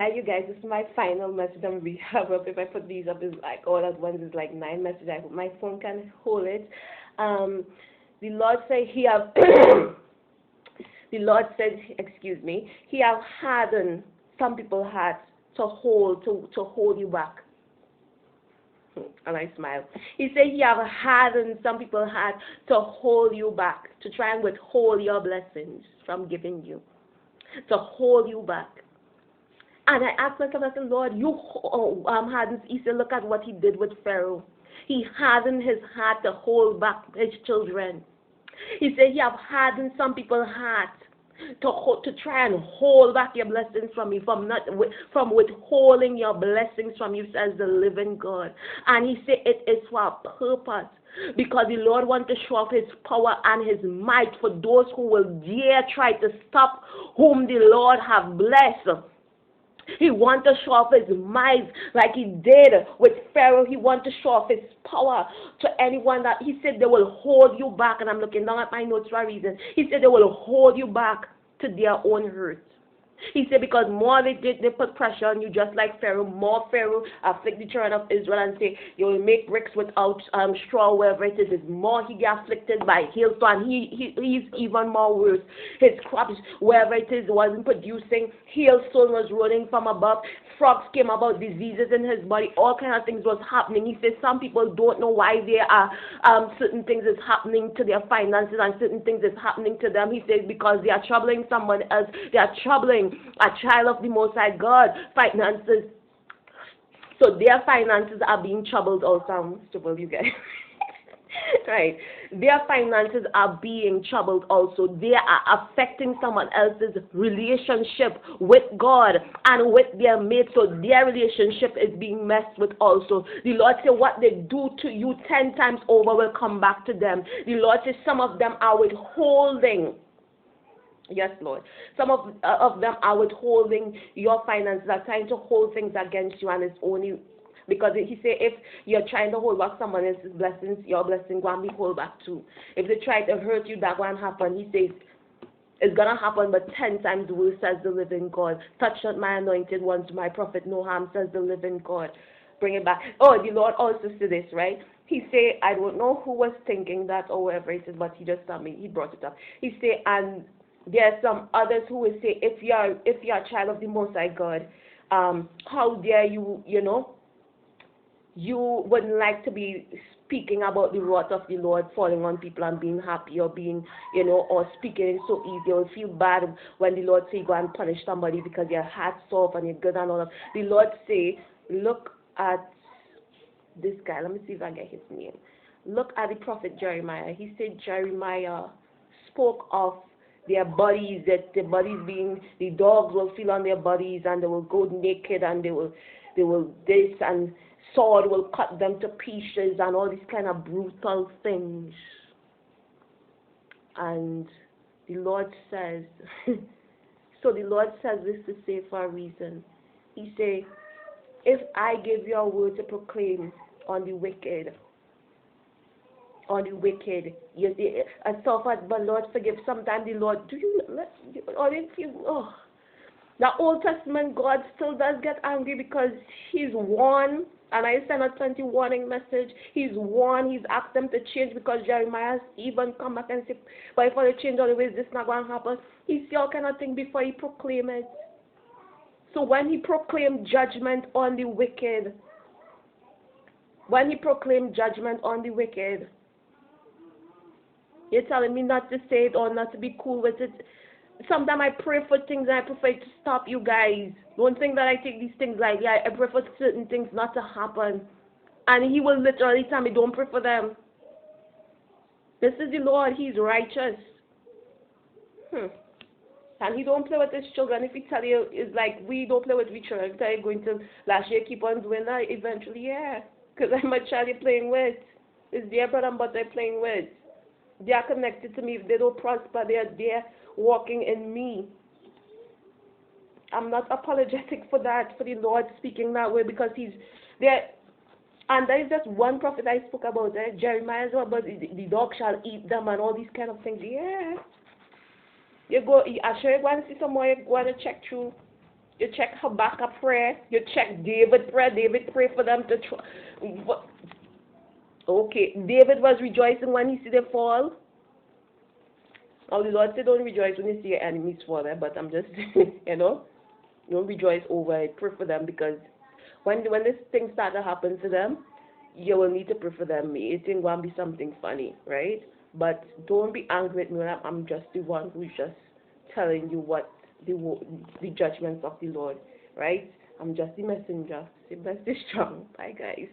You guys, this is my final message. I'm really have up. If I put these up, is like all at once is like 9 messages. I hope my phone can hold it. Um, the Lord said He have. The Lord said, excuse me, He have hardened some people heart to hold you back. And I smile. He said He have hardened some people heart to hold you back, to try and withhold your blessings from giving you, to hold you back. And I asked myself, I said, Lord, you hardened. He said, look at what He did with Pharaoh. He hardened his heart to hold back his children. He said He have hardened some people's heart to try and hold back your blessings from you, from withholding your blessings from you, says the living God. And He said it is for a purpose. Because the Lord wants to show off His power and His might for those who will dare try to stop whom the Lord have blessed. He wants to show off His might like He did with Pharaoh. He wants to show off His power to anyone that He said they will hold you back. And I'm looking down at my notes for a reason. He said they will hold you back to their own hurt. He said because more they did, they put pressure on you, just like Pharaoh. More Pharaoh afflict the children of Israel and say you will make bricks without straw, wherever it is. More he get afflicted by hailstorm. He's even more worse. His crops, wherever it is, wasn't producing. Hailstone was rolling from above. Frogs came about, diseases in his body. All kind of things was happening. He said some people don't know why there are certain things is happening to their finances and certain things is happening to them. He says because they are troubling someone else. They are troubling a child of the Most High God, finances. So their finances are being troubled also. I'm troubled, you guys. Right. Their finances are being troubled also. They are affecting someone else's relationship with God and with their mate. So their relationship is being messed with also. The Lord said what they do to you 10 times over will come back to them. The Lord says some of them are withholding. Yes, Lord. Some of them are withholding your finances, are trying to hold things against you, and it's only because He said if you're trying to hold back someone else's blessings, your blessing going to be hold back too. If they try to hurt you, that won't happen. He says it's going to happen, but 10 times worse, says the living God. Touch not my anointed ones, my prophet, no harm, says the living God. Bring it back. Oh, the Lord also said this, right? He said, I don't know who was thinking that or whatever it is, but He just told me, He brought it up. He said, and there are some others who will say, if you're a child of the Most High God, how dare you, you wouldn't like to be speaking about the wrath of the Lord falling on people and being happy or being, or speaking it so easy. You'll feel bad when the Lord say go and punish somebody because your heart's soft and you're good and all of. The Lord say, look at this guy. Let me see if I get his name. Look at the prophet Jeremiah. He said Jeremiah spoke of their bodies, that their bodies being, the dogs will feel on their bodies and they will go naked and they will this and sword will cut them to pieces and all these kind of brutal things. And the Lord says, so the Lord says this to say for a reason. He say, if I give you a word to proclaim on the wicked, you I suffered, but Lord forgive. Sometimes the Lord, the Old Testament God still does get angry because He's warned, and I send a 20 warning message. He's warned, He's asked them to change because Jeremiah even come back and say, but if they change all the ways, this not going to happen. He see all kind of thing before He proclaim it. So when He proclaimed judgment on the wicked, you're telling me not to say it or not to be cool with it. Sometimes I pray for things and I prefer to stop you guys. Don't think that I take these things lightly. I pray for certain things not to happen. And He will literally tell me, don't pray for them. This is the Lord. He's righteous. And He don't play with His children. If He tell you, it's like we don't play with each other. If you're going to last year keep on doing that, eventually, yeah. Because I'm a child you're playing with. It's their bread and butter they're playing with. They are connected to me. If they don't prosper, they are there walking in me. I'm not apologetic for that, for the Lord speaking that way, because He's there. And there is just one prophet I spoke about, Jeremiah as well, but the dog shall eat them and all these kind of things. Yeah. You go, I'm sure you want to see somewhere, you want to check through You check Habakkuk prayer. You check David prayer. David prayed for them to okay, David was rejoicing when he see them fall. Now the Lord said don't rejoice when you see your enemies fall, but I'm just, don't rejoice over it. Pray for them because when this thing start to happen to them, you will need to pray for them. It ain't going to be something funny, right? But don't be angry at me when I'm just the one who's just telling you what the judgments of the Lord, right? I'm just the messenger. Stay blessed, stay strong. Bye, guys.